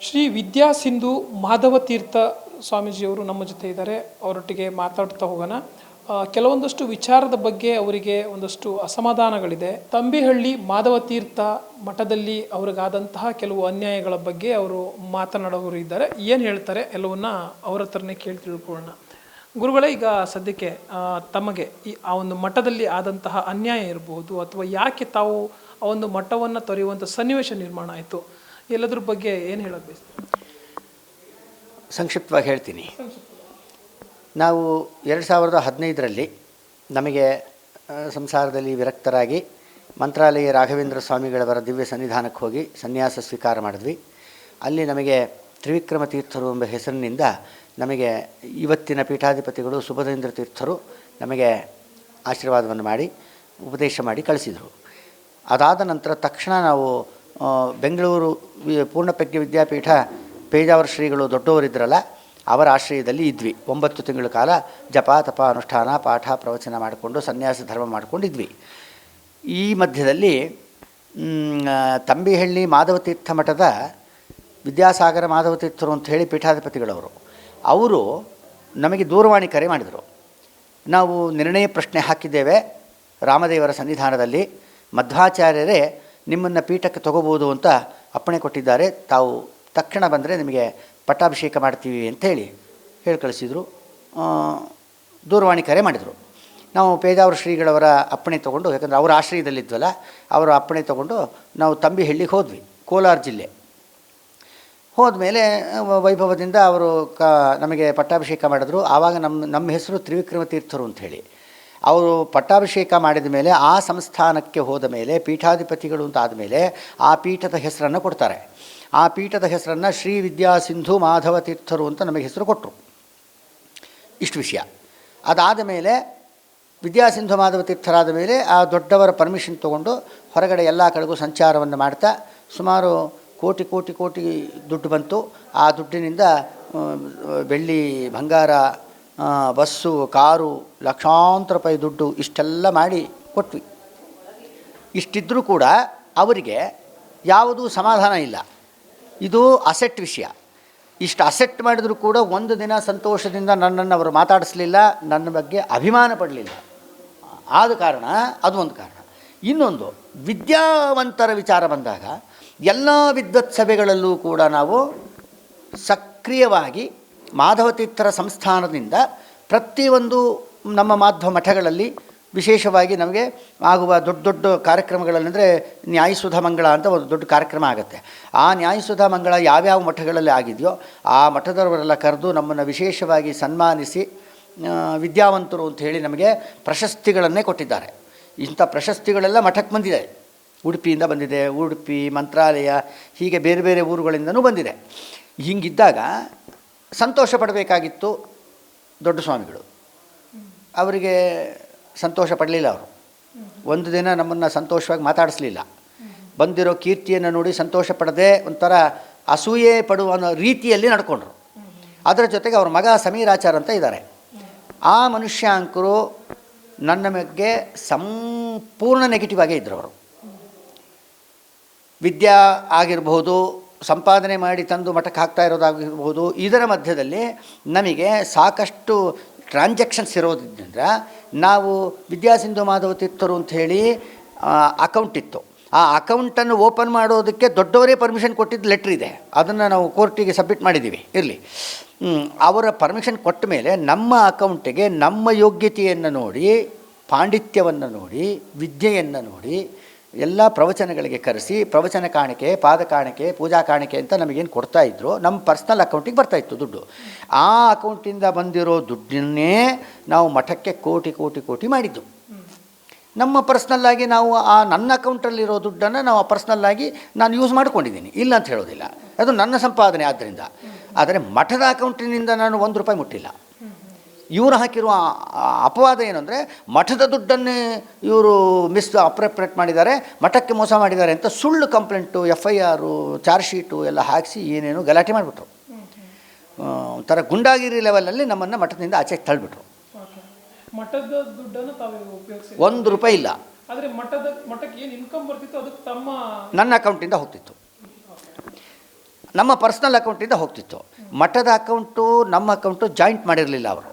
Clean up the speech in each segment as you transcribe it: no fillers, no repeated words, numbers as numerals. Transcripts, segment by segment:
ಶ್ರೀ ವಿದ್ಯಾಸಿಂಧು ಮಾಧವತೀರ್ಥ ಸ್ವಾಮೀಜಿಯವರು ನಮ್ಮ ಜೊತೆ ಇದ್ದಾರೆ. ಅವರೊಟ್ಟಿಗೆ ಮಾತಾಡ್ತಾ ಹೋಗೋಣ. ಕೆಲವೊಂದಷ್ಟು ವಿಚಾರದ ಬಗ್ಗೆ ಅವರಿಗೆ ಒಂದಷ್ಟು ಅಸಮಾಧಾನಗಳಿದೆ. ತಂಬಿಹಳ್ಳಿ ಮಾಧವತೀರ್ಥ ಮಠದಲ್ಲಿ ಅವರಿಗಾದಂತಹ ಕೆಲವು ಅನ್ಯಾಯಗಳ ಬಗ್ಗೆ ಅವರು ಮಾತನಾಡೋರು ಇದ್ದಾರೆ. ಏನು ಹೇಳ್ತಾರೆ ಎಲ್ಲವನ್ನ ಅವರ ಹತ್ರನೇ ಕೇಳಿ ತಿಳ್ಕೊಳ್ಳೋಣ. ಗುರುಗಳೇ, ಈಗ ಸದ್ಯಕ್ಕೆ ತಮಗೆ ಆ ಒಂದು ಮಠದಲ್ಲಿ ಆದಂತಹ ಅನ್ಯಾಯ ಇರಬಹುದು ಅಥವಾ ಯಾಕೆ ತಾವು ಆ ಒಂದು ಮಠವನ್ನು ತೊರೆಯುವಂಥ ಸನ್ನಿವೇಶ ನಿರ್ಮಾಣ ಆಯಿತು, ಎಲ್ಲದ್ರ ಬಗ್ಗೆ ಏನು ಹೇಳೋಕ್ಕೆ ಬಯಸ್ತೀವಿ? ಸಂಕ್ಷಿಪ್ತವಾಗಿ ಹೇಳ್ತೀನಿ. ನಾವು 2015ರಲ್ಲಿ ನಮಗೆ ಸಂಸಾರದಲ್ಲಿ ವಿರಕ್ತರಾಗಿ ಮಂತ್ರಾಲಯ ರಾಘವೇಂದ್ರ ಸ್ವಾಮಿಗಳವರ ದಿವ್ಯ ಸನ್ನಿಧಾನಕ್ಕೆ ಹೋಗಿ ಸನ್ಯಾಸ ಸ್ವೀಕಾರ ಮಾಡಿದ್ವಿ. ಅಲ್ಲಿ ನಮಗೆ ತ್ರಿವಿಕ್ರಮ ತೀರ್ಥರು ಎಂಬ ಹೆಸರಿನಿಂದ ನಮಗೆ ಇವತ್ತಿನ ಪೀಠಾಧಿಪತಿಗಳು ಸುಭದೇಂದ್ರ ತೀರ್ಥರು ನಮಗೆ ಆಶೀರ್ವಾದವನ್ನು ಮಾಡಿ ಉಪದೇಶ ಮಾಡಿ ಕಳಿಸಿದರು. ಅದಾದ ನಂತರ ತಕ್ಷಣ ನಾವು ಬೆಂಗಳೂರು ಪೂರ್ಣಪ್ರಜ್ಞ ವಿದ್ಯಾಪೀಠ ಪೇಜಾವರ ಶ್ರೀಗಳು ದೊಡ್ಡವರಿದ್ರಲ್ಲ, ಅವರ ಆಶ್ರಯದಲ್ಲಿ ಇದ್ವಿ. 9 ತಿಂಗಳ ಕಾಲ ಜಪ ತಪ ಅನುಷ್ಠಾನ ಪಾಠ ಪ್ರವಚನ ಮಾಡಿಕೊಂಡು ಸನ್ಯಾಸ ಧರ್ಮ ಮಾಡಿಕೊಂಡಿದ್ವಿ. ಈ ಮಧ್ಯದಲ್ಲಿ ತಂಬಿಹಳ್ಳಿ ಮಾಧವತೀರ್ಥ ಮಠದ ವಿದ್ಯಾಸಾಗರ ಮಾಧವತೀರ್ಥರು ಅಂತ ಹೇಳಿ ಪೀಠಾಧಿಪತಿಗಳವರು, ಅವರು ನಮಗೆ ದೂರವಾಣಿ ಕರೆ ಮಾಡಿದರು. ನಾವು ನಿರ್ಣಯ ಪ್ರಶ್ನೆ ಹಾಕಿದ್ದೇವೆ ರಾಮದೇವರ ಸನ್ನಿಧಾನದಲ್ಲಿ, ಮಧ್ವಾಚಾರ್ಯರೇ ನಿಮ್ಮನ್ನು ಪೀಠಕ್ಕೆ ತಗೋಬೋದು ಅಂತ ಅಪ್ಪಣೆ ಕೊಟ್ಟಿದ್ದಾರೆ, ತಾವು ತಕ್ಷಣ ಬಂದರೆ ನಿಮಗೆ ಪಟ್ಟಾಭಿಷೇಕ ಮಾಡ್ತೀವಿ ಅಂಥೇಳಿ ಹೇಳಿ ಕಳಿಸಿದರು. ದೂರವಾಣಿ ಕರೆ ಮಾಡಿದರು. ನಾವು ಪೇಜಾವರ ಶ್ರೀಗಳವರ ಅಪ್ಪಣೆ ತೊಗೊಂಡು, ಯಾಕಂದರೆ ಅವರ ಆಶ್ರಯದಲ್ಲಿದ್ವಲ್ಲ, ಅವರ ಅಪ್ಪಣೆ ತೊಗೊಂಡು ನಾವು ತಂಬಿಹಳ್ಳಿಗೆ ಹೋದ್ವಿ. ಕೋಲಾರ ಜಿಲ್ಲೆ ಹೋದ್ಮೇಲೆ ವೈಭವದಿಂದ ಅವರು ನಮಗೆ ಪಟ್ಟಾಭಿಷೇಕ ಮಾಡಿದ್ರು. ಆವಾಗ ನಮ್ಮ ಹೆಸರು ತ್ರಿವಿಕ್ರಮ ತೀರ್ಥರು ಅಂಥೇಳಿ. ಅವರು ಪಟ್ಟಾಭಿಷೇಕ ಮಾಡಿದ ಮೇಲೆ ಆ ಸಂಸ್ಥಾನಕ್ಕೆ ಹೋದ ಮೇಲೆ ಪೀಠಾಧಿಪತಿಗಳು ಅಂತ ಆದಮೇಲೆ ಆ ಪೀಠದ ಹೆಸರನ್ನು ಕೊಡ್ತಾರೆ. ಆ ಪೀಠದ ಹೆಸರನ್ನು ಶ್ರೀ ವಿದ್ಯಾಸಿಂಧು ಮಾಧವ ತೀರ್ಥರು ಅಂತ ನಮಗೆ ಹೆಸರು ಕೊಟ್ಟರು. ಇಷ್ಟು ವಿಷಯ. ಅದಾದ ಮೇಲೆ ವಿದ್ಯಾಸಿಂಧು ಮಾಧವ ತೀರ್ಥರಾದ ಮೇಲೆ ಆ ದೊಡ್ಡವರ ಪರ್ಮಿಷನ್ ತೊಗೊಂಡು ಹೊರಗಡೆ ಎಲ್ಲ ಕಡೆಗೂ ಸಂಚಾರವನ್ನು ಮಾಡ್ತಾ ಸುಮಾರು ಕೋಟಿ ಕೋಟಿ ಕೋಟಿ ದುಡ್ಡು ಬಂತು. ಆ ದುಡ್ಡಿನಿಂದ ಬೆಳ್ಳಿ ಬಂಗಾರ, ಬಸ್ಸು, ಕಾರು, ಲಕ್ಷಾಂತರ ರೂಪಾಯಿ ದುಡ್ಡು ಇಷ್ಟೆಲ್ಲ ಮಾಡಿ ಕೊಟ್ವಿ. ಇಷ್ಟಿದ್ದರೂ ಕೂಡ ಅವರಿಗೆ ಯಾವುದೂ ಸಮಾಧಾನ ಇಲ್ಲ. ಇದು ಅಸೆಟ್ ವಿಷಯ. ಇಷ್ಟು ಅಸೆಟ್ ಮಾಡಿದರೂ ಕೂಡ ಒಂದು ದಿನ ಸಂತೋಷದಿಂದ ನನ್ನನ್ನು ಅವರು ಮಾತಾಡಿಸಲಿಲ್ಲ, ನನ್ನ ಬಗ್ಗೆ ಅಭಿಮಾನ ಪಡಲಿಲ್ಲ. ಆದ ಕಾರಣ ಅದು ಒಂದು ಕಾರಣ. ಇನ್ನೊಂದು, ವಿದ್ಯಾವಂತರ ವಿಚಾರ ಬಂದಾಗ ಎಲ್ಲ ವಿದ್ವತ್ ಸಭೆಗಳಲ್ಲೂ ಕೂಡ ನಾವು ಸಕ್ರಿಯವಾಗಿ ಮಾಧವತೀರ್ಥರ ಸಂಸ್ಥಾನದಿಂದ ಪ್ರತಿಯೊಂದು ನಮ್ಮ ಮಾಧ್ವ ಮಠಗಳಲ್ಲಿ ವಿಶೇಷವಾಗಿ ನಮಗೆ ಆಗುವ ದೊಡ್ಡ ದೊಡ್ಡ ಕಾರ್ಯಕ್ರಮಗಳಂದರೆ ನ್ಯಾಯಸುಧಾ ಮಂಗಳ ಅಂತ ಒಂದು ದೊಡ್ಡ ಕಾರ್ಯಕ್ರಮ ಆಗುತ್ತೆ. ಆ ನ್ಯಾಯಸುಧಾ ಮಂಗಳ ಯಾವ್ಯಾವ ಮಠಗಳಲ್ಲಿ ಆಗಿದೆಯೋ ಆ ಮಠದವರೆಲ್ಲ ಕರೆದು ನಮ್ಮನ್ನು ವಿಶೇಷವಾಗಿ ಸನ್ಮಾನಿಸಿ ವಿದ್ಯಾವಂತರು ಅಂತ ಹೇಳಿ ನಮಗೆ ಪ್ರಶಸ್ತಿಗಳನ್ನೇ ಕೊಟ್ಟಿದ್ದಾರೆ. ಇಂಥ ಪ್ರಶಸ್ತಿಗಳೆಲ್ಲ ಮಠಕ್ಕೆ ಬಂದಿದೆ. ಉಡುಪಿಯಿಂದ ಬಂದಿದೆ, ಉಡುಪಿ, ಮಂತ್ರಾಲಯ, ಹೀಗೆ ಬೇರೆ ಬೇರೆ ಊರುಗಳಿಂದನೂ ಬಂದಿದೆ. ಹೀಗಿದ್ದಾಗ ಸಂತೋಷ ಪಡಬೇಕಾಗಿತ್ತು ದೊಡ್ಡ ಸ್ವಾಮಿಗಳು. ಅವರಿಗೆ ಸಂತೋಷ ಪಡಲಿಲ್ಲ. ಅವರು ಒಂದು ದಿನ ನಮ್ಮನ್ನು ಸಂತೋಷವಾಗಿ ಮಾತಾಡಿಸ್ಲಿಲ್ಲ. ಬಂದಿರೋ ಕೀರ್ತಿಯನ್ನು ನೋಡಿ ಸಂತೋಷ ಪಡದೆ ಒಂಥರ ಅಸೂಯೆ ಪಡುವ ರೀತಿಯಲ್ಲಿ ನಡ್ಕೊಂಡ್ರು. ಅದರ ಜೊತೆಗೆ ಅವ್ರ ಮಗ ಸಮೀರಾಚಾರ ಅಂತ ಇದ್ದಾರೆ. ಆ ಮನುಷ್ಯಾಂಕರು ನನ್ನ ಬಗ್ಗೆ ಸಂಪೂರ್ಣ ನೆಗೆಟಿವ್ ಆಗೇ ಇದ್ದರು. ಅವರು ವಿದ್ಯಾ ಆಗಿರ್ಬೋದು, ಸಂಪಾದನೆ ಮಾಡಿ ತಂದು ಮಠಕ್ಕೆ ಹಾಕ್ತಾ ಇರೋದಾಗಿರ್ಬೋದು, ಇದರ ಮಧ್ಯದಲ್ಲಿ ನಮಗೆ ಸಾಕಷ್ಟು ಟ್ರಾನ್ಸಾಕ್ಷನ್ಸ್ ಇರೋದ್ರಿಂದ ನಾವು ವಿದ್ಯಾಸಿಂಧು ಮಾಧವ ತೀರ್ಥರು ಅಂಥೇಳಿ ಅಕೌಂಟ್ ಇತ್ತು. ಆ ಅಕೌಂಟನ್ನು ಓಪನ್ ಮಾಡೋದಕ್ಕೆ ದೊಡ್ಡವರೇ ಪರ್ಮಿಷನ್ ಕೊಟ್ಟಿದ್ದು ಲೆಟ್ರ್ ಇದೆ. ಅದನ್ನು ನಾವು ಕೋರ್ಟಿಗೆ ಸಬ್ಮಿಟ್ ಮಾಡಿದ್ದೀವಿ. ಇರಲಿ, ಅವರ ಪರ್ಮಿಷನ್ ಕೊಟ್ಟ ಮೇಲೆ ನಮ್ಮ ಅಕೌಂಟಿಗೆ ನಮ್ಮ ಯೋಗ್ಯತೆಯನ್ನು ನೋಡಿ, ಪಾಂಡಿತ್ಯವನ್ನು ನೋಡಿ, ವಿದ್ಯೆಯನ್ನು ನೋಡಿ ಎಲ್ಲ ಪ್ರವಚನಗಳಿಗೆ ಕರೆಸಿ ಪ್ರವಚನ ಕಾಣಿಕೆ, ಪಾದ ಕಾಣಿಕೆ, ಪೂಜಾ ಕಾಣಿಕೆ ಅಂತ ನಮಗೇನು ಕೊಡ್ತಾಯಿದ್ರು, ನಮ್ಮ ಪರ್ಸ್ನಲ್ ಅಕೌಂಟಿಗೆ ಬರ್ತಾಯಿತ್ತು ದುಡ್ಡು. ಆ ಅಕೌಂಟಿಂದ ಬಂದಿರೋ ದುಡ್ಡನ್ನೇ ನಾವು ಮಠಕ್ಕೆ ಕೋಟಿ ಕೋಟಿ ಕೋಟಿ ಮಾಡಿದ್ದು. ನಮ್ಮ ಪರ್ಸ್ನಲ್ಲಾಗಿ ನಾವು ಆ ನನ್ನ ಅಕೌಂಟಲ್ಲಿರೋ ದುಡ್ಡನ್ನು ನಾವು ಪರ್ಸ್ನಲ್ಲಾಗಿ ನಾನು ಯೂಸ್ ಮಾಡ್ಕೊಂಡಿದ್ದೀನಿ, ಇಲ್ಲ ಅಂತ ಹೇಳೋದಿಲ್ಲ. ಅದು ನನ್ನ ಸಂಪಾದನೆ ಆದ್ದರಿಂದ. ಆದರೆ ಮಠದ ಅಕೌಂಟಿನಿಂದ ನಾನು 1 ರೂಪಾಯಿ ಮುಟ್ಟಿಲ್ಲ. ಇವರು ಹಾಕಿರುವ ಅಪವಾದ ಏನು ಅಂದರೆ, ಮಠದ ದುಡ್ಡನ್ನೇ ಇವರು ಅಪ್ರೋಪ್ರಿಯೇಟ್ ಮಾಡಿದ್ದಾರೆ, ಮಠಕ್ಕೆ ಮೋಸ ಮಾಡಿದ್ದಾರೆ ಅಂತ ಸುಳ್ಳು ಕಂಪ್ಲೇಂಟು, FIR, ಚಾರ್ಜ್ ಶೀಟು ಎಲ್ಲ ಹಾಕಿಸಿ ಏನೇನು ಗಲಾಟೆ ಮಾಡಿಬಿಟ್ರು. ಒಂಥರ ಗುಂಡಾಗಿರಿ ಲೆವೆಲಲ್ಲಿ ನಮ್ಮನ್ನು ಮಠದಿಂದ ಆಚೆಗೆ ತಳ್ಳಿಬಿಟ್ರು. ಮಠದ ದುಡ್ಡನ್ನು ತಾವೇ ಉಪಯೋಗಿಸಿ 1 ರೂಪಾಯಿ ಇಲ್ಲ. ಆದರೆ ಮಠಕ್ಕೆ ಏನು ಇನ್ಕಮ್ ಬರ್ತಿತ್ತು ಅದಕ್ಕೆ ತಮ್ಮ ನನ್ನ ಅಕೌಂಟಿಂದ ಹೋಗ್ತಿತ್ತು. ನಮ್ಮ ಪರ್ಸ್ನಲ್ ಅಕೌಂಟಿಂದ ಹೋಗ್ತಿತ್ತು. ಮಠದ ಅಕೌಂಟು ನಮ್ಮ ಅಕೌಂಟು ಜಾಯಿಂಟ್ ಮಾಡಿರಲಿಲ್ಲ ಅವರು.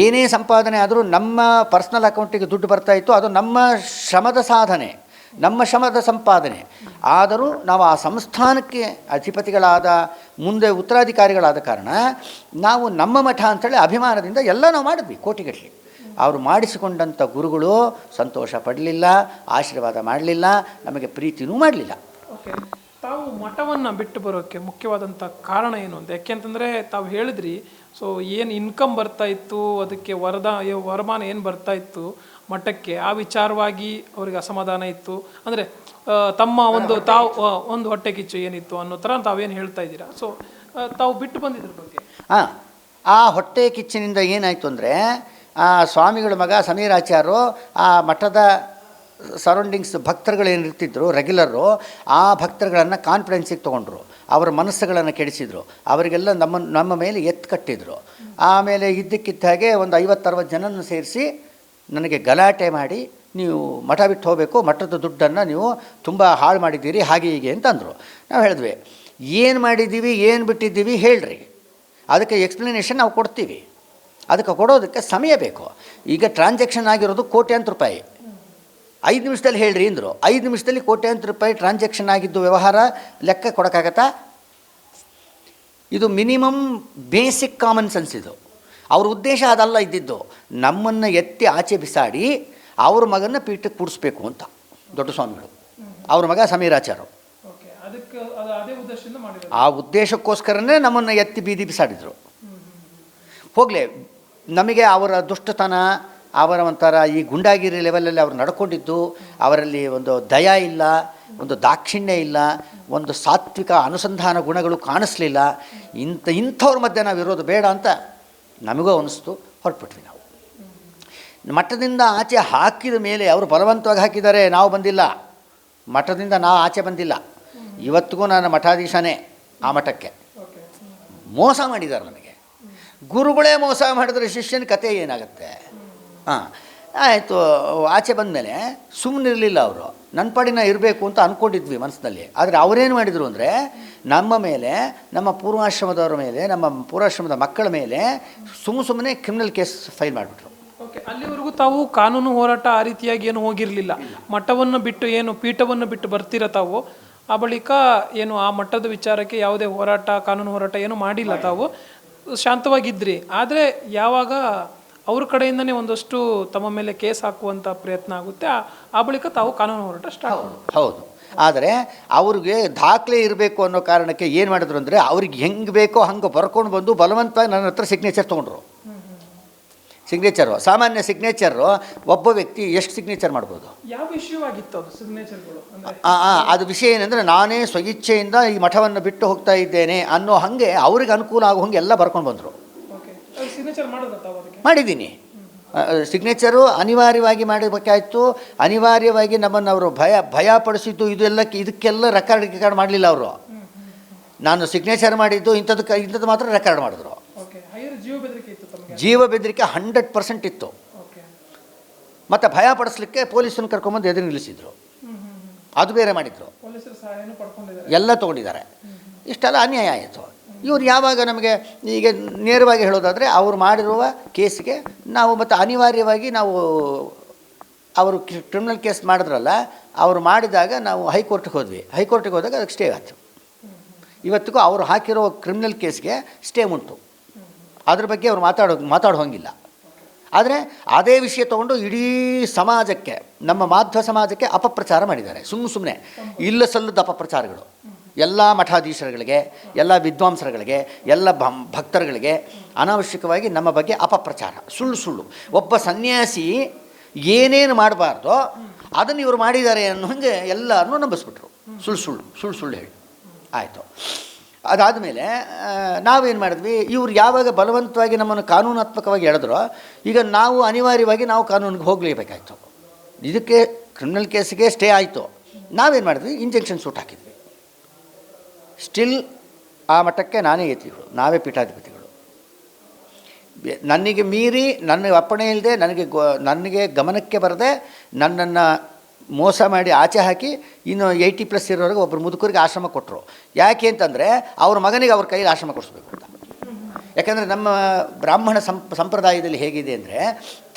ಏನೇ ಸಂಪಾದನೆ ಆದರೂ ನಮ್ಮ ಪರ್ಸ್ನಲ್ ಅಕೌಂಟಿಗೆ ದುಡ್ಡು ಬರ್ತಾಯಿತ್ತು. ಅದು ನಮ್ಮ ಶ್ರಮದ ಸಾಧನೆ, ನಮ್ಮ ಶ್ರಮದ ಸಂಪಾದನೆ. ಆದರೂ ನಾವು ಆ ಸಂಸ್ಥಾನಕ್ಕೆ ಅಧಿಪತಿಗಳಾದ, ಮುಂದೆ ಉತ್ತರಾಧಿಕಾರಿಗಳಾದ ಕಾರಣ ನಾವು ನಮ್ಮ ಮಠ ಅಂಥೇಳಿ ಅಭಿಮಾನದಿಂದ ಎಲ್ಲ ನಾವು ಮಾಡಿದ್ವಿ ಕೋಟಿಗಟ್ಟಲೆ. ಅವರು ಮಾಡಿಸಿಕೊಂಡಂಥ ಗುರುಗಳು ಸಂತೋಷ ಪಡಲಿಲ್ಲ, ಆಶೀರ್ವಾದ ಮಾಡಲಿಲ್ಲ, ನಮಗೆ ಪ್ರೀತಿನೂ ಮಾಡಲಿಲ್ಲ. ಓಕೆ, ತಾವು ಮಠವನ್ನು ಬಿಟ್ಟು ಬರೋಕ್ಕೆ ಮುಖ್ಯವಾದಂಥ ಕಾರಣ ಏನು ಅಂತ? ಯಾಕೆಂತಂದರೆ ತಾವು ಹೇಳಿದ್ರಿ, ಸೊ ಏನು ಇನ್ಕಮ್ ಬರ್ತಾ ಇತ್ತು, ಅದಕ್ಕೆ ವರಮಾನ ಏನು ಬರ್ತಾ ಇತ್ತು ಮಠಕ್ಕೆ, ಆ ವಿಚಾರವಾಗಿ ಅವರಿಗೆ ಅಸಮಾಧಾನ ಇತ್ತು. ಅಂದರೆ ತಮ್ಮ ಒಂದು ಹೊಟ್ಟೆ ಕಿಚ್ಚು ಏನಿತ್ತು ಅನ್ನೋ ಥರ ತಾವೇನು ಹೇಳ್ತಾ ಇದ್ದೀರಾ. ಸೊ ತಾವು ಬಿಟ್ಟು ಬಂದಿದ್ರ ಬಗ್ಗೆ. ಆ ಹೊಟ್ಟೆ ಕಿಚ್ಚಿನಿಂದ ಏನಾಯಿತು ಅಂದರೆ, ಆ ಸ್ವಾಮಿಗಳ ಮಗ ಸಮೀರಾಚಾರ್ಯರು ಆ ಮಠದ ಸರೌಂಡಿಂಗ್ಸ್ ಭಕ್ತರುಗಳೇನಿರ್ತಿದ್ರು ರೆಗ್ಯುಲರು, ಆ ಭಕ್ತರುಗಳನ್ನು ಕಾನ್ಫಿಡೆನ್ಸಿಗೆ ತೊಗೊಂಡ್ರು, ಅವರ ಮನಸ್ಸುಗಳನ್ನು ಕೆಡಿಸಿದರು, ಅವರಿಗೆಲ್ಲ ನಮ್ಮ ಮೇಲೆ ಎತ್ತು ಕಟ್ಟಿದರು. ಆಮೇಲೆ ಇದ್ದಕ್ಕಿದ್ದ ಹಾಗೆ ಒಂದು 50-60 ಜನನ ಸೇರಿಸಿ ನನಗೆ ಗಲಾಟೆ ಮಾಡಿ, ನೀವು ಮಠ ಬಿಟ್ಟು ಹೋಗಬೇಕು, ಮಠದ ದುಡ್ಡನ್ನು ನೀವು ತುಂಬ ಹಾಳು ಮಾಡಿದ್ದೀರಿ, ಹಾಗೆ ಹೀಗೆ ಅಂತಂದರು. ನಾವು ಹೇಳಿದ್ವಿ, ಏನು ಮಾಡಿದ್ದೀವಿ, ಏನು ಬಿಟ್ಟಿದ್ದೀವಿ ಹೇಳ್ರಿ, ಅದಕ್ಕೆ ಎಕ್ಸ್ಪ್ಲನೇಷನ್ ನಾವು ಕೊಡ್ತೀವಿ. ಅದಕ್ಕೆ ಕೊಡೋದಕ್ಕೆ ಸಮಯ ಬೇಕು. ಈಗ ಟ್ರಾನ್ಸಾಕ್ಷನ್ ಆಗಿರೋದು ಕೋಟ್ಯಾಂತರ ರೂಪಾಯಿ, 5 ನಿಮಿಷದಲ್ಲಿ ಹೇಳ್ರಿ ಅಂದರು. 5 ನಿಮಿಷದಲ್ಲಿ ಕೋಟ್ಯಾಂತರ ರೂಪಾಯಿ ಟ್ರಾನ್ಸಾಕ್ಷನ್ ಆಗಿದ್ದು ವ್ಯವಹಾರ ಲೆಕ್ಕ ಕೊಡೋಕ್ಕಾಗತ್ತಾ? ಇದು ಮಿನಿಮಮ್ ಬೇಸಿಕ್ ಕಾಮನ್ ಸೆನ್ಸ್. ಇದು ಅವ್ರ ಉದ್ದೇಶ ಅದಲ್ಲ ಇದ್ದಿದ್ದು, ನಮ್ಮನ್ನು ಎತ್ತಿ ಆಚೆ ಬಿಸಾಡಿ ಅವ್ರ ಮಗನ ಪೀಠಕ್ಕೆ ಕೂಡಿಸ್ಬೇಕು ಅಂತ ದೊಡ್ಡ ಸ್ವಾಮಿಗಳು. ಅವ್ರ ಮಗ ಸಮೀರಾಚಾರ್ಯರು ಆ ಉದ್ದೇಶಕ್ಕೋಸ್ಕರನೇ ನಮ್ಮನ್ನು ಎತ್ತಿ ಬೀದಿ ಬಿಸಾಡಿದರು. ಹೋಗಲಿ, ನಮಗೆ ಅವರ ದುಷ್ಟತನ, ಅವರ ಒಂಥರ ಈ ಗುಂಡಾಗಿರಿ ಲೆವೆಲಲ್ಲಿ ಅವ್ರು ನಡ್ಕೊಂಡಿದ್ದು, ಅವರಲ್ಲಿ ಒಂದು ದಯ ಇಲ್ಲ, ಒಂದು ದಾಕ್ಷಿಣ್ಯ ಇಲ್ಲ, ಒಂದು ಸಾತ್ವಿಕ ಅನುಸಂಧಾನ ಗುಣಗಳು ಕಾಣಿಸ್ಲಿಲ್ಲ. ಇಂಥವ್ರ ಮಧ್ಯೆ ನಾವು ಇರೋದು ಬೇಡ ಅಂತ ನಮಗೂ ಅನ್ನಿಸ್ತು, ಹೊರಟ್ಬಿಟ್ವಿ ನಾವು. ಮಠದಿಂದ ಆಚೆ ಹಾಕಿದ ಮೇಲೆ ಅವರು ಬಲವಂತವಾಗಿ ಹಾಕಿದ್ದಾರೆ, ನಾವು ಬಂದಿಲ್ಲ. ಮಠದಿಂದ ನಾವು ಆಚೆ ಬಂದಿಲ್ಲ. ಇವತ್ತಿಗೂ ನಾನು ಮಠಾಧೀಶನೇ. ಆ ಮಠಕ್ಕೆ ಮೋಸ ಮಾಡಿದ್ದಾರೆ ನನಗೆ. ಗುರುಗಳೇ ಮೋಸ ಮಾಡಿದ್ರೆ ಶಿಷ್ಯನ ಕತೆ ಏನಾಗುತ್ತೆ? ಆಯಿತು, ಆಚೆ ಬಂದಮೇಲೆ ಸುಮ್ಮನಿರಲಿಲ್ಲ ಅವರು. ನನ್ನ ಪಾಡಿನ ಇರಬೇಕು ಅಂತ ಅಂದ್ಕೊಂಡಿದ್ವಿ ಮನಸ್ಸಿನಲ್ಲಿ. ಆದರೆ ಅವರೇನು ಮಾಡಿದರು ಅಂದರೆ, ನಮ್ಮ ಮೇಲೆ, ನಮ್ಮ ಪೂರ್ವಾಶ್ರಮದವರ ಮೇಲೆ, ನಮ್ಮ ಪೂರ್ವಾಶ್ರಮದ ಮಕ್ಕಳ ಮೇಲೆ ಸುಮ್ಮನೆ ಕ್ರಿಮಿನಲ್ ಕೇಸ್ ಫೈಲ್ ಮಾಡಿಬಿಟ್ರು. ಓಕೆ, ಅಲ್ಲಿವರೆಗೂ ತಾವು ಕಾನೂನು ಹೋರಾಟ ಆ ರೀತಿಯಾಗಿ ಏನು ಹೋಗಿರಲಿಲ್ಲ. ಮಠವನ್ನು ಬಿಟ್ಟು, ಏನು ಪೀಠವನ್ನು ಬಿಟ್ಟು ಬರ್ತೀರ ತಾವು, ಆ ಬಳಿಕ ಏನು ಆ ಮಠದ ವಿಚಾರಕ್ಕೆ ಯಾವುದೇ ಹೋರಾಟ, ಕಾನೂನು ಹೋರಾಟ ಏನು ಮಾಡಿಲ್ಲ, ತಾವು ಶಾಂತವಾಗಿದ್ರಿ. ಆದರೆ ಯಾವಾಗ ಅವ್ರ ಕಡೆಯಿಂದನೇ ಒಂದಷ್ಟು ತಮ್ಮ ಮೇಲೆ ಕೇಸ್ ಹಾಕುವಂಥ ಪ್ರಯತ್ನ ಆಗುತ್ತೆ, ಆ ಬಳಿಕ ತಾವು ಕಾನೂನು ಹೋರಾಟ ಸ್ಟಾರ್ಟ್. ಹೌದು, ಆದರೆ ಅವ್ರಿಗೆ ದಾಖಲೆ ಇರಬೇಕು ಅನ್ನೋ ಕಾರಣಕ್ಕೆ ಏನು ಮಾಡಿದ್ರು ಅಂದರೆ, ಅವ್ರಿಗೆ ಹೆಂಗೆ ಬೇಕೋ ಹಂಗೆ ಬರ್ಕೊಂಡು ಬಂದು ಬಲವಂತವಾಗಿ ನನ್ನ ಹತ್ರ ಸಿಗ್ನೇಚರ್ ತೊಗೊಂಡ್ರು. ಸಿಗ್ನೇಚರು, ಸಾಮಾನ್ಯ ಸಿಗ್ನೇಚರು ಒಬ್ಬ ವ್ಯಕ್ತಿ ಎಷ್ಟು ಸಿಗ್ನೇಚರ್ ಮಾಡ್ಬೋದು? ಯಾವ ವಿಷಯವಾಗಿತ್ತು ಅದು ಸಿಗ್ನೇಚರ್ಗಳು? ಅದು ವಿಷಯ ಏನಂದರೆ, ನಾನೇ ಸ್ವಇಚ್ಛೆಯಿಂದ ಈ ಮಠವನ್ನು ಬಿಟ್ಟು ಹೋಗ್ತಾ ಇದ್ದೇನೆ ಅನ್ನೋ ಹಾಗೆ ಅವ್ರಿಗೆ ಅನುಕೂಲ ಆಗೋ ಹಾಗೆ ಎಲ್ಲ ಬರ್ಕೊಂಡು ಬಂದರು. ಮಾಡಿದ್ದೀನಿ. ಸಿಗ್ನೇಚರು ಅನಿವಾರ್ಯವಾಗಿ ಮಾಡಬೇಕಾಯ್ತು. ಅನಿವಾರ್ಯವಾಗಿ ನಮ್ಮನ್ನು ಅವರು ಭಯಪಡಿಸಿದ್ದು, ಇದಕ್ಕೆಲ್ಲ ರೆಕಾರ್ಡ್ ಮಾಡಲಿಲ್ಲ ಅವರು. ನಾನು ಸಿಗ್ನೇಚರ್ ಮಾಡಿದ್ದು ಇಂಥದ್ದು ಮಾತ್ರ ರೆಕಾರ್ಡ್ ಮಾಡಿದ್ರು. ಜೀವ ಬೆದರಿಕೆ 100% ಇತ್ತು. ಮತ್ತು ಭಯಪಡಿಸ್ಲಿಕ್ಕೆ ಪೊಲೀಸನ್ನು ಕರ್ಕೊಂಬಂದು ಎದುರು ನಿಲ್ಲಿಸಿದ್ರು. ಅದು ಬೇರೆ ಮಾಡಿದ್ರು, ಎಲ್ಲ ತೊಗೊಂಡಿದ್ದಾರೆ. ಇಷ್ಟೆಲ್ಲ ಅನ್ಯಾಯ ಆಯಿತು. ಇವ್ರು ಯಾವಾಗ ನಮಗೆ ಈಗ ನೇರವಾಗಿ ಹೇಳೋದಾದರೆ, ಅವರು ಮಾಡಿರುವ ಕೇಸಿಗೆ ನಾವು ಮತ್ತು ಅನಿವಾರ್ಯವಾಗಿ ನಾವು ಅವರು ಕ್ರಿಮಿನಲ್ ಕೇಸ್ ಮಾಡಿದ್ರಲ್ಲ, ಅವರು ಮಾಡಿದಾಗ ನಾವು ಹೈಕೋರ್ಟ್ಗೆ ಹೋದ್ವಿ. ಹೈಕೋರ್ಟಿಗೆ ಹೋದಾಗ ಅದಕ್ಕೆ ಸ್ಟೇ ಆಯಿತು. ಇವತ್ತಿಗೂ ಅವರು ಹಾಕಿರೋ ಕ್ರಿಮಿನಲ್ ಕೇಸ್ಗೆ ಸ್ಟೇ ಉಂಟು. ಅದ್ರ ಬಗ್ಗೆ ಅವ್ರು ಮಾತಾಡೋ ಹಂಗಿಲ್ಲ. ಆದರೆ ಅದೇ ವಿಷಯ ತೊಗೊಂಡು ಇಡೀ ಸಮಾಜಕ್ಕೆ, ನಮ್ಮ ಮಾಧ್ವ ಸಮಾಜಕ್ಕೆ ಅಪಪ್ರಚಾರ ಮಾಡಿದ್ದಾರೆ. ಸುಮ್ಮನೆ ಇಲ್ಲ ಸಲ್ಲದ ಅಪಪ್ರಚಾರಗಳು. ಎಲ್ಲ ಮಠಾಧೀಶರುಗಳಿಗೆ, ಎಲ್ಲ ವಿದ್ವಾಂಸರುಗಳಿಗೆ, ಎಲ್ಲ ಭಕ್ತರುಗಳಿಗೆ ಅನಾವಶ್ಯಕವಾಗಿ ನಮ್ಮ ಬಗ್ಗೆ ಅಪಪ್ರಚಾರ, ಸುಳ್ಳು. ಒಬ್ಬ ಸನ್ಯಾಸಿ ಏನೇನು ಮಾಡಬಾರ್ದೋ ಅದನ್ನು ಇವರು ಮಾಡಿದ್ದಾರೆ ಅನ್ನೋ ಹಾಗೆ ಎಲ್ಲರನ್ನೂ ನಂಬಿಸ್ಬಿಟ್ರು. ಸುಳ್ಳು ಹೇಳಿ ಆಯಿತು. ಅದಾದಮೇಲೆ ನಾವೇನು ಮಾಡಿದ್ವಿ, ಇವ್ರು ಯಾವಾಗ ಬಲವಂತವಾಗಿ ನಮ್ಮನ್ನು ಕಾನೂನಾತ್ಮಕವಾಗಿ ಎಳೆದ್ರೋ, ಈಗ ನಾವು ಅನಿವಾರ್ಯವಾಗಿ ನಾವು ಕಾನೂನಿಗೆ ಹೋಗಲೇಬೇಕಾಯ್ತು. ಇದಕ್ಕೆ ಕ್ರಿಮಿನಲ್ ಕೇಸಿಗೆ ಸ್ಟೇ ಆಯಿತು. ನಾವೇನು ಮಾಡಿದ್ವಿ, ಇಂಜೆಕ್ಷನ್ ಸೂಟ್ ಹಾಕಿದ್ವಿ. ಸ್ಟಿಲ್ ಆ ಮಟ್ಟಕ್ಕೆ ನಾನೇ ಯತಿಗಳು, ನಾವೇ ಪೀಠಾಧಿಪತಿಗಳು. ನನಗೆ ಮೀರಿ, ನನಗೆ ಅಪ್ಪಣೆ ಇಲ್ಲದೆ, ನನಗೆ ಗಮನಕ್ಕೆ ಬರದೆ ನನ್ನನ್ನು ಮೋಸ ಮಾಡಿ ಆಚೆ ಹಾಕಿ ಇನ್ನು 80+ ಇರೋರಿಗೆ ಒಬ್ಬರು ಮುದುಕರಿಗೆ ಆಶ್ರಮ ಕೊಟ್ಟರು. ಯಾಕೆ ಅಂತಂದರೆ ಅವ್ರ ಮಗನಿಗೆ ಅವ್ರ ಕೈಲಿ ಆಶ್ರಮ ಕೊಡಿಸ್ಬೇಕು ಅಂತ. ಯಾಕಂದರೆ ನಮ್ಮ ಬ್ರಾಹ್ಮಣ ಸಂಪ್ರದಾಯದಲ್ಲಿ ಹೇಗಿದೆ ಅಂದರೆ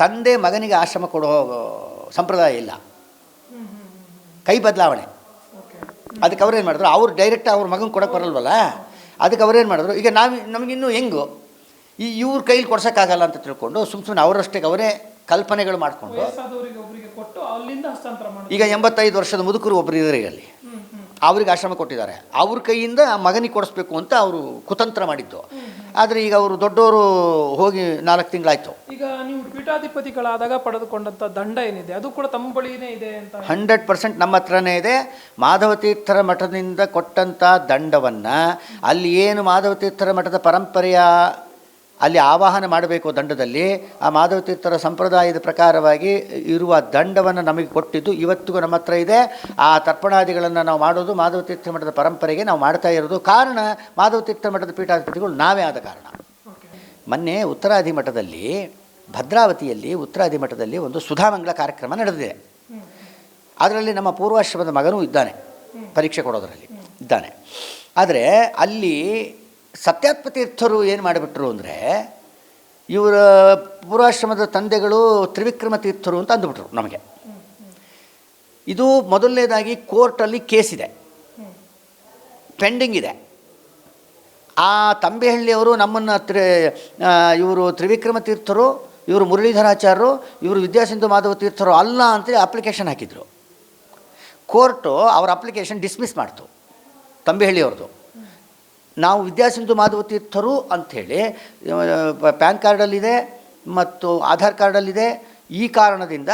ತಂದೆ ಮಗನಿಗೆ ಆಶ್ರಮ ಕೊಡೋ ಸಂಪ್ರದಾಯ ಇಲ್ಲ, ಕೈ ಬದಲಾವಣೆ. ಅದಕ್ಕೆ ಅವ್ರೇನು ಮಾಡಿದ್ರು, ಅವ್ರು ಡೈರೆಕ್ಟ್ ಅವ್ರ ಮಗನ ಕೊಡೋಕೆ ಬರಲ್ವಲ್ಲ, ಅದಕ್ಕೆ ಅವ್ರೇನು ಮಾಡಿದ್ರು, ಈಗ ನಮಗಿನ್ನೂ ಹೆಂಗು ಇವ್ರ ಕೈಲಿ ಕೊಡ್ಸೋಕ್ಕಾಗಲ್ಲ ಅಂತ ತಿಳ್ಕೊಂಡು ಸುಮ್ಮನೆ ಅವರಷ್ಟಕ್ಕೆ ಅವರೇ ಕಲ್ಪನೆಗಳು ಮಾಡಿಕೊಂಡು ಈಗ 85 ವರ್ಷದ ಮುದುಕರು ಒಬ್ಬರು ಇದ್ದಾರೆ ಅಲ್ಲಿ, ಅವ್ರಿಗೆ ಆಶ್ರಮ ಕೊಟ್ಟಿದ್ದಾರೆ. ಅವ್ರ ಕೈಯಿಂದ ಮಗನಿಗೆ ಕೊಡಿಸ್ಬೇಕು ಅಂತ ಅವರು ಕುತಂತ್ರ ಮಾಡಿದ್ದು. ಆದರೆ ಈಗ ಅವರು ದೊಡ್ಡವರು ಹೋಗಿ 4 ತಿಂಗಳಾಯಿತು. ಈಗ ನೀವು ಪೀಠಾಧಿಪತಿಗಳಾದಾಗ ಪಡೆದುಕೊಂಡಂಥ ದಂಡ ಏನಿದೆ ಅದು ಕೂಡ ತಮ್ಮ ಬಳಿನೇ ಇದೆ ಅಂತ? 100% ನಮ್ಮ ಹತ್ರನೇ ಇದೆ. ಮಾಧವತೀರ್ಥರ ಮಠದಿಂದ ಕೊಟ್ಟಂಥ ದಂಡವನ್ನು ಅಲ್ಲಿ ಏನು ಮಾಧವತೀರ್ಥರ ಮಠದ ಪರಂಪರೆಯ ಅಲ್ಲಿ ಆವಾಹನ ಮಾಡಬೇಕು ದಂಡದಲ್ಲಿ, ಆ ಮಾಧವತೀರ್ಥರ ಸಂಪ್ರದಾಯದ ಪ್ರಕಾರವಾಗಿ ಇರುವ ದಂಡವನ್ನು ನಮಗೆ ಕೊಟ್ಟಿದ್ದು ಇವತ್ತಿಗೂ ನಮ್ಮ ಹತ್ರ ಇದೆ. ಆ ತರ್ಪಣಾದಿಗಳನ್ನು ನಾವು ಮಾಡೋದು ಮಾಧವತೀರ್ಥ ಮಠದ ಪರಂಪರೆಗೆ ನಾವು ಮಾಡ್ತಾ ಇರೋದು. ಕಾರಣ ಮಾಧವತೀರ್ಥ ಮಠದ ಪೀಠಾಧಿಪತಿಗಳು ನಾವೇ ಆದ ಕಾರಣ. ಮೊನ್ನೆ ಉತ್ತರಾದಿ ಮಠದಲ್ಲಿ, ಭದ್ರಾವತಿಯಲ್ಲಿ ಉತ್ತರಾದಿ ಮಠದಲ್ಲಿ ಒಂದು ಸುಧಾಮಂಗಲ ಕಾರ್ಯಕ್ರಮ ನಡೆದಿದೆ. ಅದರಲ್ಲಿ ನಮ್ಮ ಪೂರ್ವಾಶ್ರಮದ ಮಗನೂ ಇದ್ದಾನೆ, ಪರೀಕ್ಷೆ ಕೊಡೋದರಲ್ಲಿ ಇದ್ದಾನೆ. ಆದರೆ ಅಲ್ಲಿ ಸತ್ಯಾತ್ಮ ತೀರ್ಥರು ಏನು ಮಾಡಿಬಿಟ್ರು ಅಂದರೆ, ಇವರ ಪೂರ್ವಾಶ್ರಮದ ತಂದೆಗಳು ತ್ರಿವಿಕ್ರಮ ತೀರ್ಥರು ಅಂತ ಅಂದುಬಿಟ್ರು ನಮಗೆ. ಇದು ಮೊದಲನೇದಾಗಿ ಕೋರ್ಟಲ್ಲಿ ಕೇಸಿದೆ, ಪೆಂಡಿಂಗ್ ಇದೆ. ಆ ತಂಬೆಹಳ್ಳಿಯವರು ನಮ್ಮನ್ನು ಇವರು ತ್ರಿವಿಕ್ರಮ ತೀರ್ಥರು, ಇವರು ಮುರಳೀಧರಾಚಾರ್ಯರು, ಇವರು ವಿದ್ಯಾಸಿಂಧು ಮಾಧವ ತೀರ್ಥರು ಅಲ್ಲ ಅಂತೇಳಿ ಅಪ್ಲಿಕೇಶನ್ ಹಾಕಿದರು. ಕೋರ್ಟು ಅವರ ಅಪ್ಲಿಕೇಶನ್ ಡಿಸ್ಮಿಸ್ ಮಾಡ್ತು, ತಂಬೆಹಳ್ಳಿಯವ್ರದ್ದು. ನಾವು ವಿದ್ಯಾಸಿಂಧು ಮಾಧವ ತೀರ್ಥರು ಅಂಥೇಳಿ ಪ್ಯಾನ್ ಕಾರ್ಡಲ್ಲಿದೆ ಮತ್ತು ಆಧಾರ್ ಕಾರ್ಡಲ್ಲಿದೆ. ಈ ಕಾರಣದಿಂದ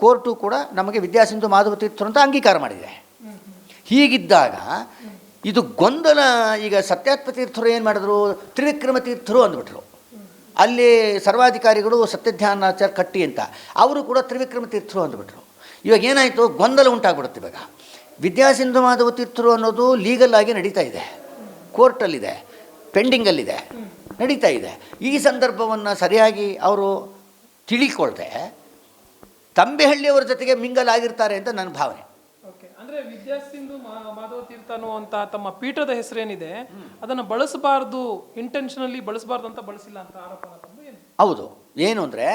ಕೋರ್ಟು ಕೂಡ ನಮಗೆ ವಿದ್ಯಾಸಿಂಧು ಮಾಧವ ತೀರ್ಥರು ಅಂತ ಅಂಗೀಕಾರ ಮಾಡಿದೆ. ಹೀಗಿದ್ದಾಗ ಇದು ಗೊಂದಲ. ಈಗ ಸತ್ಯಾತ್ಮ ತೀರ್ಥರು ಏನು ಮಾಡಿದ್ರು, ತ್ರಿವಿಕ್ರಮ ತೀರ್ಥರು ಅಂದ್ಬಿಟ್ರು. ಅಲ್ಲಿ ಸರ್ವಾಧಿಕಾರಿಗಳು ಸತ್ಯಧ್ಯಾನಾಚಾರ್ಯ ಕಟ್ಟಿ ಅಂತ, ಅವರು ಕೂಡ ತ್ರಿವಿಕ್ರಮ ತೀರ್ಥರು ಅಂದ್ಬಿಟ್ರು. ಇವಾಗ ಏನಾಯಿತು, ಗೊಂದಲ ಉಂಟಾಗ್ಬಿಡುತ್ತೆ. ಇವಾಗ ವಿದ್ಯಾಸಿಂಧು ಮಾಧವ ತೀರ್ಥರು ಅನ್ನೋದು ಲೀಗಲ್ ಆಗಿ ನಡೀತಾ ಇದೆ, ಕೋರ್ಟಲ್ಲಿದೆ, ಪೆಂಡಿಂಗಲ್ಲಿದೆ, ನಡೀತಾ ಇದೆ. ಈ ಸಂದರ್ಭವನ್ನು ಸರಿಯಾಗಿ ಅವರು ತಿಳಿಕೊಳ್ದೆ ತಂಬೆಹಳ್ಳಿಯವರ ಜೊತೆಗೆ ಮಿಂಗಲ್ ಆಗಿರ್ತಾರೆ ಅಂತ ನನ್ನ ಭಾವನೆ. ಅಂದರೆ ವಿದ್ಯಾಸಿಂಧು ಮಾಧವ ತೀರ್ಥ ಅನ್ನುವಂಥ ತಮ್ಮ ಪೀಠದ ಹೆಸರೇನಿದೆ ಅದನ್ನು ಬಳಸಬಾರ್ದು, ಇಂಟೆನ್ಷನಲಿ ಬಳಸಬಾರ್ದು ಅಂತ ಬಳಸಿಲ್ಲ ಅಂತ ಆರೋಪ. ಹೌದು. ಏನು ಅಂದರೆ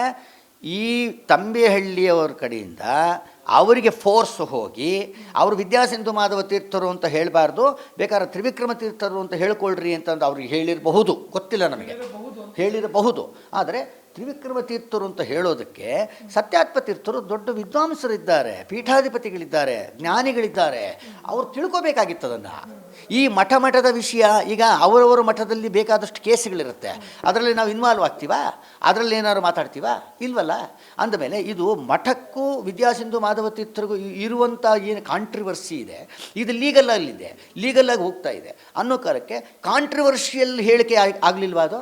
ಈ ತಂಬೆಹಳ್ಳಿಯವರ ಕಡೆಯಿಂದ ಅವರಿಗೆ ಫೋರ್ಸ್ ಹೋಗಿ ಅವರು ವಿದ್ಯಾಸಿಂಧು ಮಾಧವ ತೀರ್ಥರು ಅಂತ ಹೇಳಬಾರ್ದು, ಬೇಕಾದ್ರೆ ತ್ರಿವಿಕ್ರಮ ತೀರ್ಥರು ಅಂತ ಹೇಳ್ಕೊಳ್ರಿ ಅಂತಂದು ಅವ್ರಿಗೆ ಹೇಳಿರಬಹುದು, ಗೊತ್ತಿಲ್ಲ ನಮಗೆ, ಹೇಳಿರಬಹುದು. ಆದರೆ ತ್ರಿವಿಕ್ರಮ ತೀರ್ಥರು ಅಂತ ಹೇಳೋದಕ್ಕೆ ಸತ್ಯಾತ್ಮ ತೀರ್ಥರು ದೊಡ್ಡ ವಿದ್ವಾಂಸರಿದ್ದಾರೆ, ಪೀಠಾಧಿಪತಿಗಳಿದ್ದಾರೆ, ಜ್ಞಾನಿಗಳಿದ್ದಾರೆ. ಅವರು ತಿಳ್ಕೊಬೇಕಾಗಿತ್ತು ಅದನ್ನು. ಈ ಮಠದ ವಿಷಯ ಈಗ ಅವರವರ ಮಠದಲ್ಲಿ ಬೇಕಾದಷ್ಟು ಕೇಸುಗಳಿರುತ್ತೆ, ಅದರಲ್ಲಿ ನಾವು ಇನ್ವಾಲ್ವ್ ಆಗ್ತೀವಾ, ಅದರಲ್ಲಿ ಏನಾದ್ರು ಮಾತಾಡ್ತೀವಾ, ಇಲ್ವಲ್ಲ. ಅಂದಮೇಲೆ ಇದು ಮಠಕ್ಕೂ ವಿದ್ಯಾಸಿಂಧು ಮಾಧವ ತೀರ್ಥರಿಗೂ ಇರುವಂಥ ಏನು ಕಾಂಟ್ರಿವರ್ಸಿ ಇದೆ, ಇದು ಲೀಗಲ್ಲಲ್ಲಿದೆ, ಲೀಗಲ್ಲಾಗಿ ಹೋಗ್ತಾ ಇದೆ ಅನ್ನೋ ಕಾಲಕ್ಕೆ ಕಾಂಟ್ರಿವರ್ಷಿಯಲ್ ಹೇಳಿಕೆ ಆಗಲಿಲ್ವಾ ಅದು?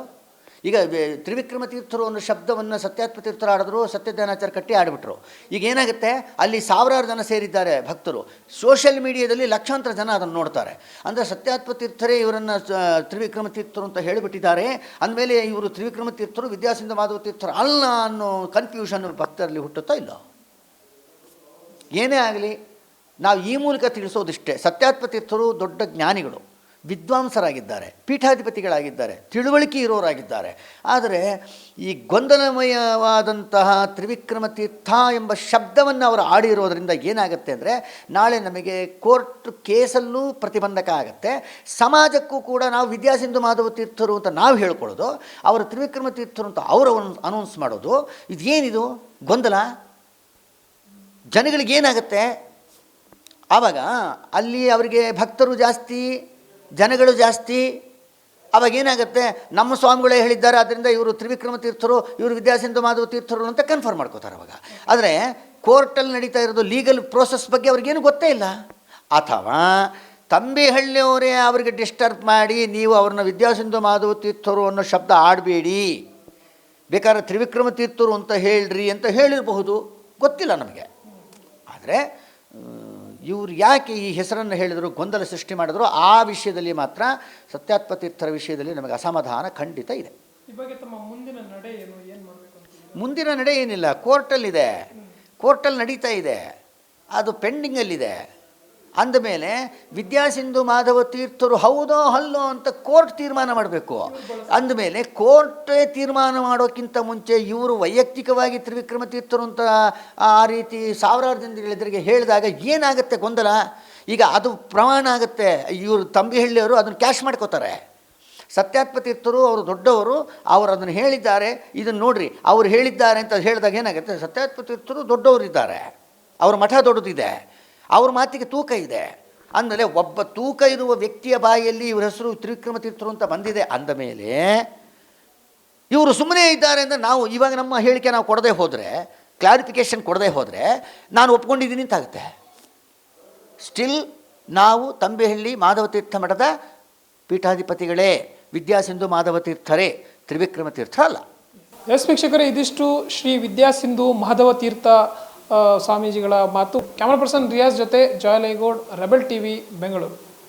ಈಗ ತ್ರಿವಿಕ್ರಮ ತೀರ್ಥರು ಅನ್ನೋ ಶಬ್ದವನ್ನು ಸತ್ಯಾತ್ಮ ತೀರ್ಥರು ಆಡಿದ್ರು, ಸತ್ಯಧ್ಯಾನಾಚಾರ್ಯ ಕಟ್ಟಿ ಆಡಿಬಿಟ್ರು. ಈಗ ಏನಾಗುತ್ತೆ, ಅಲ್ಲಿ ಸಾವಿರಾರು ಜನ ಸೇರಿದ್ದಾರೆ ಭಕ್ತರು, ಸೋಷಿಯಲ್ ಮೀಡಿಯಾದಲ್ಲಿ ಲಕ್ಷಾಂತರ ಜನ ಅದನ್ನು ನೋಡ್ತಾರೆ. ಅಂದರೆ ಸತ್ಯಾತ್ಮ ತೀರ್ಥರೇ ಇವರನ್ನು ತ್ರಿವಿಕ್ರಮ ತೀರ್ಥರು ಅಂತ ಹೇಳಿಬಿಟ್ಟಿದ್ದಾರೆ. ಅಂದಮೇಲೆ ಇವರು ತ್ರಿವಿಕ್ರಮ ತೀರ್ಥರು ವಿದ್ಯಾಸಿಂಧು ಮಾಧವ ತೀರ್ಥರು ಅಲ್ಲ ಅನ್ನೋ ಕನ್ಫ್ಯೂಷನ್ ಭಕ್ತರಲ್ಲಿ ಹುಟ್ಟುತ್ತಾ ಇಲ್ಲ. ಏನೇ ಆಗಲಿ ನಾವು ಈ ಮೂಲಕ ತಿಳಿಸೋದಿಷ್ಟೇ, ಸತ್ಯಾತ್ಮ ತೀರ್ಥರು ದೊಡ್ಡ ಜ್ಞಾನಿಗಳು, ವಿದ್ವಾಂಸರಾಗಿದ್ದಾರೆ, ಪೀಠಾಧಿಪತಿಗಳಾಗಿದ್ದಾರೆ, ತಿಳುವಳಿಕೆ ಇರೋರಾಗಿದ್ದಾರೆ. ಆದರೆ ಈ ಗೊಂದಲಮಯವಾದಂತಹ ತ್ರಿವಿಕ್ರಮ ತೀರ್ಥ ಎಂಬ ಶಬ್ದವನ್ನು ಅವರು ಆಡಿರೋದರಿಂದ ಏನಾಗುತ್ತೆ ಅಂದರೆ, ನಾಳೆ ನಮಗೆ ಕೋರ್ಟ್ ಕೇಸಲ್ಲೂ ಪ್ರತಿಬಂಧಕ ಆಗುತ್ತೆ, ಸಮಾಜಕ್ಕೂ ಕೂಡ ನಾವು ವಿದ್ಯಾಸಿಂಧು ಮಾಧವ ತೀರ್ಥರು ಅಂತ ನಾವು ಹೇಳ್ಕೊಳ್ಳೋದು, ಅವರು ತ್ರಿವಿಕ್ರಮ ತೀರ್ಥರು ಅಂತ ಅವರು ಅನೌನ್ಸ್ ಮಾಡೋದು, ಇದೇನಿದು ಗೊಂದಲ? ಜನಗಳಿಗೇನಾಗುತ್ತೆ ಆವಾಗ? ಅಲ್ಲಿ ಅವರಿಗೆ ಭಕ್ತರು ಜಾಸ್ತಿ, ಜನಗಳು ಜಾಸ್ತಿ. ಅವಾಗೇನಾಗುತ್ತೆ, ನಮ್ಮ ಸ್ವಾಮಿಗಳೇ ಹೇಳಿದ್ದಾರೆ ಆದ್ದರಿಂದ ಇವರು ತ್ರಿವಿಕ್ರಮ ತೀರ್ಥರು, ಇವರು ವಿದ್ಯಾಸಿಂಧು ಮಾಧವ ತೀರ್ಥರು ಅಂತ ಕನ್ಫರ್ಮ್ ಮಾಡ್ಕೋತಾರೆ ಅವಾಗ. ಆದರೆ ಕೋರ್ಟಲ್ಲಿ ನಡೀತಾ ಇರೋದು ಲೀಗಲ್ ಪ್ರೋಸೆಸ್ ಬಗ್ಗೆ ಅವ್ರಿಗೇನು ಗೊತ್ತೇ ಇಲ್ಲ. ಅಥವಾ ತಂಬೆಹಳ್ಳಿಯವರೇ ಅವರಿಗೆ ಡಿಸ್ಟರ್ಬ್ ಮಾಡಿ, ನೀವು ಅವ್ರನ್ನ ವಿದ್ಯಾಸಿಂಧು ಮಾಧವ ತೀರ್ಥರು ಅನ್ನೋ ಶಬ್ದ ಆಡಬೇಡಿ, ಬೇಕಾದ್ರೆ ತ್ರಿವಿಕ್ರಮ ತೀರ್ಥರು ಅಂತ ಹೇಳ್ರಿ ಅಂತ ಹೇಳಿರಬಹುದು, ಗೊತ್ತಿಲ್ಲ ನಮಗೆ. ಆದರೆ ಇವರು ಯಾಕೆ ಈ ಹೆಸರನ್ನು ಹೇಳಿದರು, ಗೊಂದಲ ಸೃಷ್ಟಿ ಮಾಡಿದ್ರು, ಆ ವಿಷಯದಲ್ಲಿ ಮಾತ್ರ ಸತ್ಯಾತ್ಮ ತೀರ್ಥರ ವಿಷಯದಲ್ಲಿ ನಮಗೆ ಅಸಮಾಧಾನ ಖಂಡಿತ ಇದೆ. ಮುಂದಿನ ನಡೆ ಏನಿಲ್ಲ, ಕೋರ್ಟಲ್ಲಿದೆ, ಕೋರ್ಟಲ್ಲಿ ನಡೀತಾ ಇದೆ. ಅದು ಪೆಂಡಿಂಗಲ್ಲಿದೆ. ಅಂದಮೇಲೆ ವಿದ್ಯಾಸಿಂಧು ಮಾಧವ ತೀರ್ಥರು ಹೌದೋ ಅಲ್ಲೋ ಅಂತ ಕೋರ್ಟ್ ತೀರ್ಮಾನ ಮಾಡಬೇಕು. ಅಂದಮೇಲೆ ಕೋರ್ಟೇ ತೀರ್ಮಾನ ಮಾಡೋಕ್ಕಿಂತ ಮುಂಚೆ ಇವರು ವೈಯಕ್ತಿಕವಾಗಿ ತ್ರಿವಿಕ್ರಮ ತೀರ್ಥರು ಅಂತ ಆ ರೀತಿ ಸಾವಿರಾರು ಜನರಿಗೆ ಹೇಳಿದಾಗ ಏನಾಗುತ್ತೆ ಗೊಂದಲ. ಈಗ ಅದು ಪ್ರಮಾಣ ಆಗುತ್ತೆ. ಇವರು ತಂಬಿಹಳ್ಳಿಯವರು ಅದನ್ನು ಕ್ಯಾಶ್ ಮಾಡ್ಕೋತಾರೆ. ಸತ್ಯಾತ್ಮ ತೀರ್ಥರು ಅವರು ದೊಡ್ಡವರು, ಅವರು ಅದನ್ನು ಹೇಳಿದ್ದಾರೆ, ಇದನ್ನು ನೋಡ್ರಿ ಅವ್ರು ಹೇಳಿದ್ದಾರೆ ಅಂತ ಹೇಳಿದಾಗ ಏನಾಗುತ್ತೆ, ಸತ್ಯಾತ್ಮ ತೀರ್ಥರು ದೊಡ್ಡವರಿದ್ದಾರೆ, ಅವ್ರ ಮಠ ದೊಡ್ಡದಿದೆ, ಅವ್ರ ಮಾತಿಗೆ ತೂಕ ಇದೆ. ಅಂದಮೇಲೆ ಒಬ್ಬ ತೂಕ ಇರುವ ವ್ಯಕ್ತಿಯ ಬಾಯಲ್ಲಿ ಇವ್ರ ಹೆಸರು ತ್ರಿವಿಕ್ರಮ ತೀರ್ಥರು ಅಂತ ಬಂದಿದೆ ಅಂದಮೇಲೆ ಇವರು ಸುಮ್ಮನೆ ಇದ್ದಾರೆ ಅಂದರೆ ನಾವು ಇವಾಗ ನಮ್ಮ ಹೇಳಿಕೆ ನಾವು ಕೊಡದೆ ಹೋದರೆ, ಕ್ಲಾರಿಫಿಕೇಷನ್ ಕೊಡದೆ ಹೋದರೆ ನಾನು ಒಪ್ಕೊಂಡಿದ್ದೀನಿ ಅಂತಾಗುತ್ತೆ. ಸ್ಟಿಲ್ ನಾವು ತಂಬಿಹಳ್ಳಿ ಮಾಧವತೀರ್ಥ ಮಠದ ಪೀಠಾಧಿಪತಿಗಳೇ, ವಿದ್ಯಾಸಿಂಧು ಮಾಧವತೀರ್ಥರೇ, ತ್ರಿವಿಕ್ರಮ ತೀರ್ಥ ಅಲ್ಲ. ಎಸ್ ವೀಕ್ಷಕರೇ, ಇದಿಷ್ಟು ಶ್ರೀ ವಿದ್ಯಾಸಿಂಧು ಮಾಧವ ತೀರ್ಥ ಸ್ವಾಮೀಜಿಗಳ ಮಾತು. ಕ್ಯಾಮರಾ ಪರ್ಸನ್ ರಿಯಾಜ್ ಜೊತೆ ಜಾಯ್ ಲೈಗೌಡ್, ರೆಬೆಲ್ ಟಿವಿ, ಬೆಂಗಳೂರು.